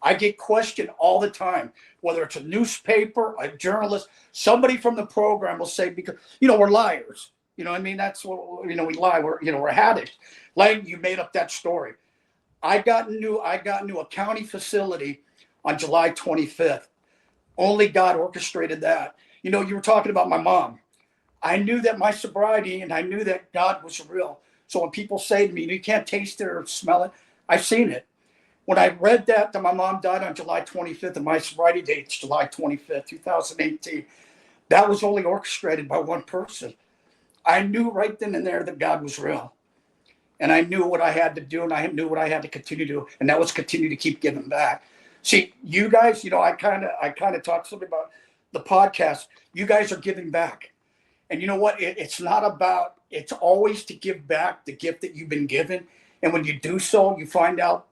I get questioned all the time, whether it's a newspaper, a journalist, somebody from the program will say, because, you know, we're liars. You know what I mean? That's what, you know, we lie. We're addicts. Like, you made up that story. I got into a county facility on July 25th. Only God orchestrated that. You know, you were talking about my mom. I knew that my sobriety, and I knew that God was real. So when people say to me, you can't taste it or smell it, I've seen it. When I read that my mom died on July 25th, and my sobriety date's July 25th, 2018, that was only orchestrated by one person. I knew right then and there that God was real. And I knew what I had to do, and I knew what I had to continue to do, and that was continue to keep giving back. See, you guys, you know, I kind of talked to somebody about the podcast. You guys are giving back. And you know what? It's not about, it's always to give back the gift that you've been given. And when you do so, you find out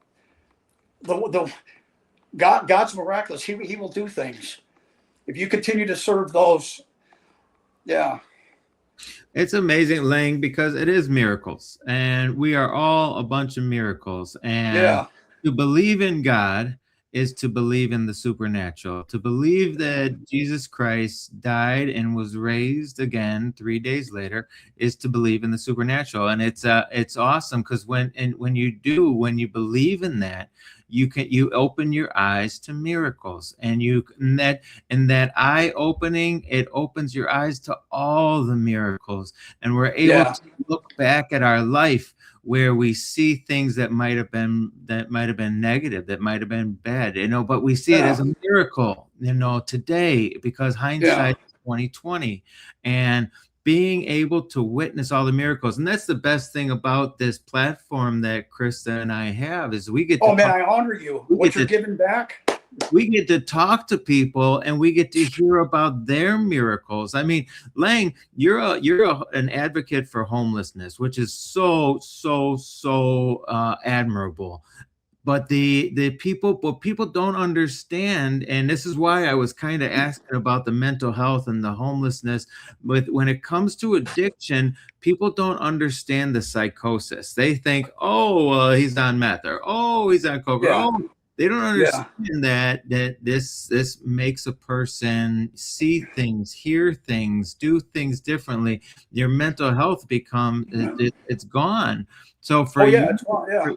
the God's miraculous. He will do things. If you continue to serve those, yeah. It's amazing, Lang, because it is miracles, and we are all a bunch of miracles. And Yeah. to believe in God is to believe in the supernatural. To believe that Jesus Christ died and was raised again 3 days later is to believe in the supernatural. And it's awesome because when you do, when you believe in that, you open your eyes to miracles, and that eye opening, it opens your eyes to all the miracles, and we're able Yeah. to look back at our life where we see things that might have been negative, that might have been bad, but we see it Yeah. as a miracle, today, because Yeah. hindsight is 2020. And being able to witness all the miracles, and that's the best thing about this platform that Krista and I have, is we get to Oh man, talk I honor you. we What get you're to giving back. we get to talk to people, and we get to hear about their miracles. I mean, Lang, an advocate for homelessness, which is so admirable. But the people, what people don't understand, and this is why I was kind of asking about the mental health and the homelessness, but when it comes to addiction, people don't understand the psychosis. They think, oh, he's on meth, or oh, he's on coke, or Yeah. oh, they don't Yeah. understand that this makes a person see things, hear things, do things differently. Your mental health it's gone. So Oh yeah. It's well, yeah.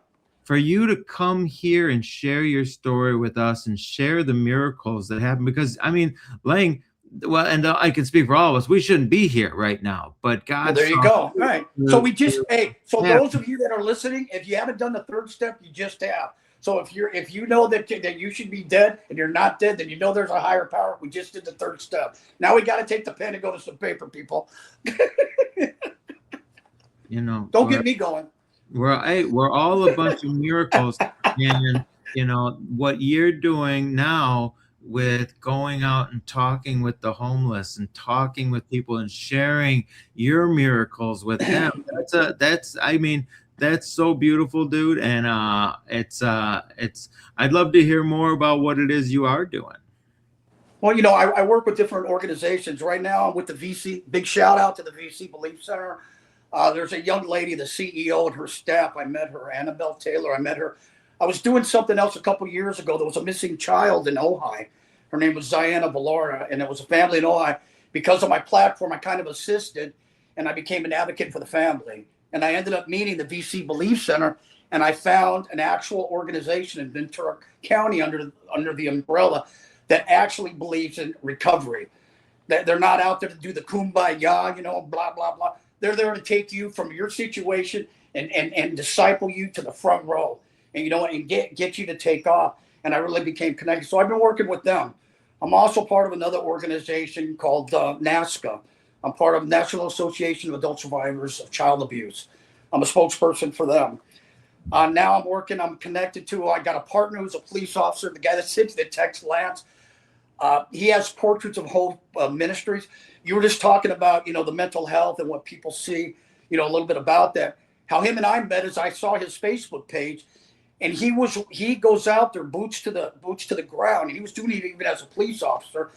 for you to come here and share your story with us and share the miracles that happen, because I mean, Lang, well, and I can speak for all of us, we shouldn't be here right now, but Well, God there you saw go. All right. So to, we just, to hey, so those happen. of you that are listening, if you haven't done the third step, you just have. So if you know that you should be dead and you're not dead, then you know there's a higher power. We just did the third step. Now we got to take the pen and go to some paper, people. you know Don't we're get me going. we're all a bunch of miracles. And what you're doing now with going out and talking with the homeless and talking with people and sharing your miracles with them, that's so beautiful, dude. And it's I'd love to hear more about what it is you are doing. Well, I work with different organizations. Right now, I'm with the VC. Big shout out to the VC Belief Center. There's a young lady, the CEO and her staff. I met her, Annabelle Taylor. I met her. I was doing something else a couple years ago. There was a missing child in Ojai. Her name was Ziana Valora, and it was a family in Ojai. Because of my platform, I kind of assisted, and I became an advocate for the family. And I ended up meeting the VC Belief Center, and I found an actual organization in Ventura County under the umbrella that actually believes in recovery. That they're not out there to do the kumbaya, blah blah blah. They're there to take you from your situation and disciple you to the front row, and get you to take off. And I really became connected. So I've been working with them. I'm also part of another organization called NASCA. I'm part of National Association of Adult Survivors of Child Abuse. I'm a spokesperson for them. Now I'm connected to, I got a partner who's a police officer, the guy that sits that texts Lance. He has Portraits of Hope Ministries. You were just talking about, the mental health and what people see, a little bit about that. How him and I met is I saw his Facebook page, and he goes out there, boots to the ground. He was doing it even as a police officer,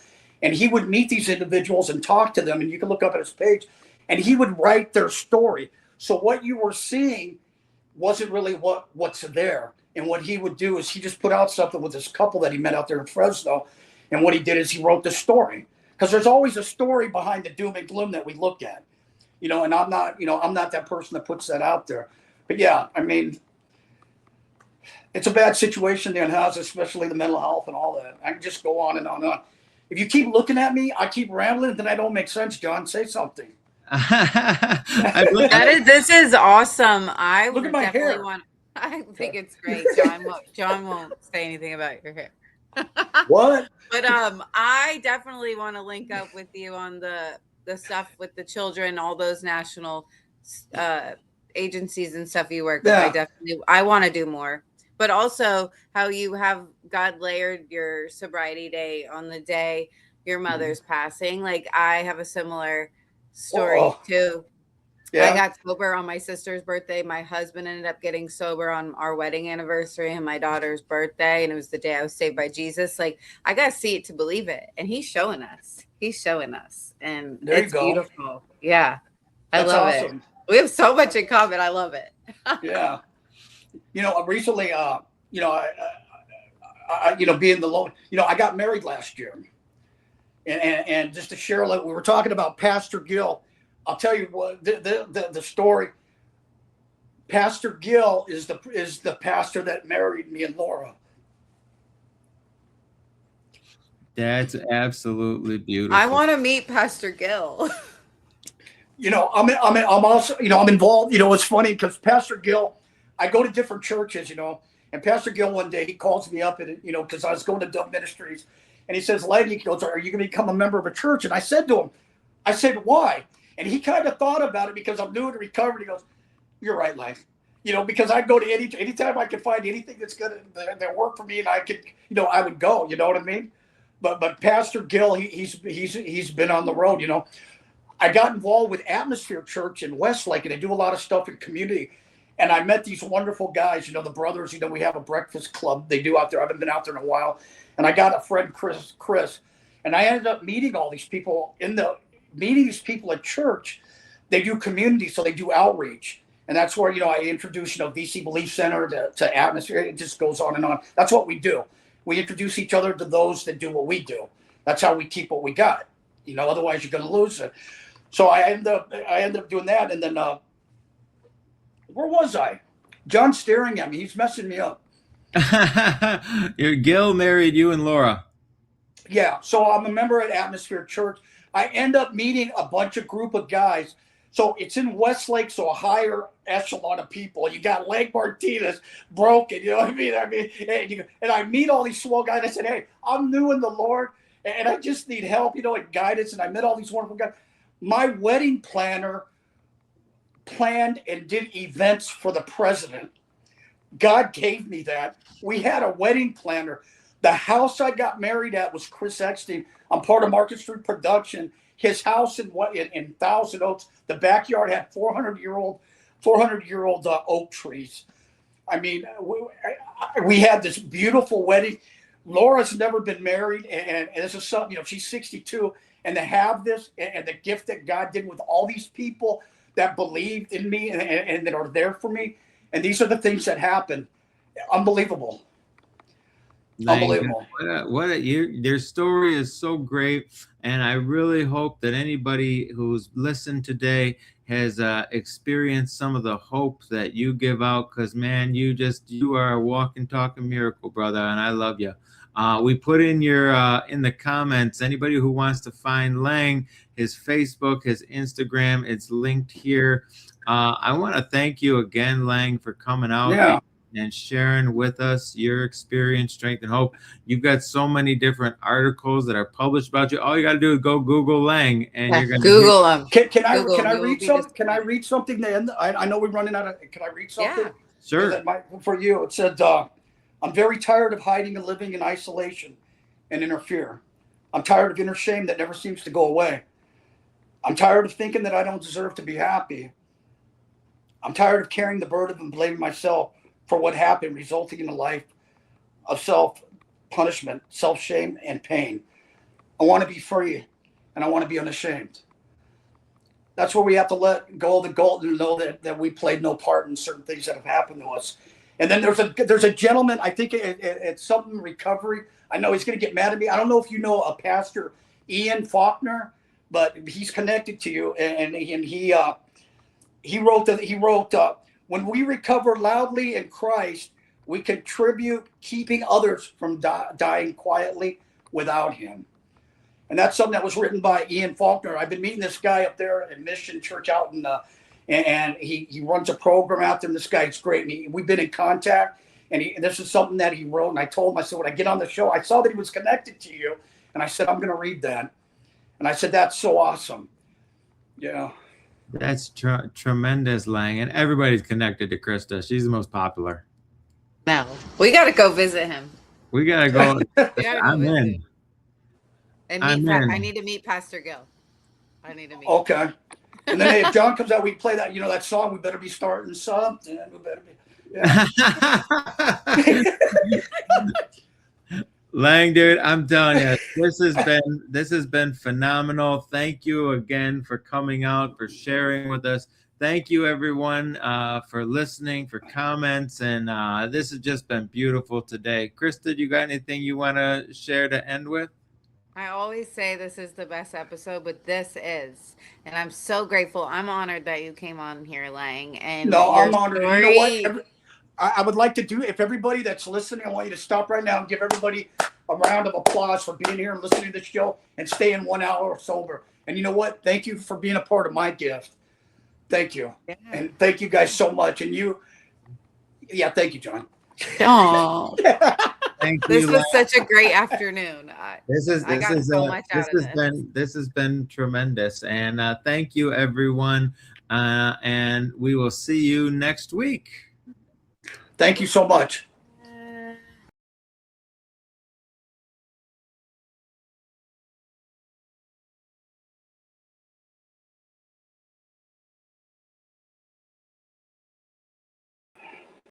and he would meet these individuals and talk to them. And you can look up at his page, and he would write their story. So what you were seeing wasn't really what's there. And what he would do is he just put out something with this couple that he met out there in Fresno. And what he did is he wrote the story, because there's always a story behind the doom and gloom that we look at, and I'm not that person that puts that out there. But yeah, I mean, it's a bad situation there in house, especially the mental health and all that. I can just go on and on and on. If you keep looking at me, I keep rambling, then I don't make sense, John. Say something. This is awesome. I Look would at my definitely hair. want. I think it's great. John won't say anything about your hair. What? But I definitely want to link up with you on the stuff with the children, all those national agencies and stuff you work with. Yeah. I want to do more. But also how you have God layered your sobriety day on the day your mother's passing. Like I have a similar story Oh, too. I yeah. got sober on my sister's birthday. My husband ended up getting sober on our wedding anniversary and my daughter's birthday. And it was the day I was saved by Jesus. Like, I got to see it to believe it. And he's showing us. He's showing us. And There you it's go. beautiful. Yeah. I That's love it. awesome. We have so much in common. I love it. Yeah. Recently, being the low, I got married last year. And just to share, like we were talking about Pastor Gill, I'll tell you what the story. Pastor Gill is the pastor that married me and Laura. That's absolutely beautiful. I want to meet Pastor Gill. I'm also, I'm involved. It's funny because Pastor Gill, I go to different churches, and Pastor Gill one day he calls me up and because I was going to Dove Ministries, and he says, "Lady," he goes, "Are you going to become a member of a church?" And I said to him, "Why?" And he kind of thought about it because I'm new in recovery. He goes, "You're right, Life." Because I go to anytime I can find anything that's gonna that work for me, and I could, I would go. You know what I mean? But Pastor Gill, he's been on the road. I got involved with Atmosphere Church in Westlake, and they do a lot of stuff in community. And I met these wonderful guys, the brothers. We have a breakfast club they do out there. I haven't been out there in a while. And I got a friend, Chris, and I ended up meeting all these people meeting these people at church. They do community, so they do outreach. And that's where, I introduce, VC Belief Center to Atmosphere. It just goes on and on. That's what we do. We introduce each other to those that do what we do. That's how we keep what we got. Otherwise you're going to lose it. So I ended up doing that. And then, where was I? John's staring at me. He's messing me up. Your Gil married you and Laura. Yeah. So I'm a member at Atmosphere Church. I end up meeting a group of guys. So it's in Westlake, so a higher echelon of people. You got Lake Martinez, broken, you know what I mean? And I meet all these swell guys. I said, "Hey, I'm new in the Lord, and I just need help, and guidance." And I met all these wonderful guys. My wedding planner planned and did events for the president. God gave me that. We had a wedding planner. The house I got married at was Chris Eckstein. I'm part of Market Street Production. His house in Thousand Oaks, the backyard had 400-year-old oak trees. I mean, we had this beautiful wedding. Laura's never been married, and this is something, she's 62, and to have this and the gift that God did with all these people that believed in me and that are there for me, and these are the things that happen. Unbelievable. Unbelievable. Their story is so great, and I really hope that anybody who's listened today has experienced some of the hope that you give out, because man, you are a walking, talking miracle, brother, and I love you. We put in in the comments, anybody who wants to find Lang, his Facebook, his Instagram, it's linked here. I want to thank you again, Lang, for coming out. Yeah. And sharing with us your experience, strength, and hope. You've got so many different articles that are published about you. All you got to do is go Google Lang, and you're going to Google them. Can I read something? Can I read something? I know we're running out of. Can I read something? Yeah. Sure. For you, it said, "I'm very tired of hiding and living in isolation and inner fear. I'm tired of inner shame that never seems to go away. I'm tired of thinking that I don't deserve to be happy. I'm tired of carrying the burden and blaming myself for what happened, resulting in a life of self-punishment, self-shame, and pain. I want to be free, and I want to be unashamed." That's where we have to let go of the guilt and know that we played no part in certain things that have happened to us. And then there's a gentleman, I think it's something recovery. I know he's going to get mad at me. I don't know if you know a pastor, Ian Faulkner, but he's connected to you, and he wrote "When we recover loudly in Christ, we contribute keeping others from dying quietly without him." And that's something that was written by Ian Faulkner. I've been meeting this guy up there at Mission Church out in, and he runs a program out there. And this guy's great. And we've been in contact. And this is something that he wrote. And I told him, I said, when I get on the show, I saw that he was connected to you. And I said, I'm going to read that. And I said, that's so awesome. Yeah. That's tremendous, Lang. And everybody's connected to Krista. She's the most popular. No, we got to go visit him. We got to go. We gotta go I'm visit in. him. And I'm in. I need to meet Pastor Gill. I need to meet. Okay. And then if John comes out, we play that, that song, we better be starting something. We better be. Yeah. Lang, dude, I'm telling you, this has been phenomenal. Thank you again for coming out, for sharing with us. Thank you, everyone, for listening, for comments, and this has just been beautiful today. Krista, you got anything you want to share to end with? I always say this is the best episode, but this is, and I'm so grateful. I'm honored that you came on here, Lang, and No, your I'm honored. And you know what? story. I would like to do, if everybody that's listening, I want you to stop right now and give everybody a round of applause for being here and listening to the show and staying 1 hour sober. And you know what? Thank you for being a part of my gift. Thank you. Yeah. And thank you guys so much. And thank you, John. Oh, Thank this you. was such a great afternoon. I got so much out of this. This has been tremendous, and thank you, everyone. And we will see you next week. Thank you so much.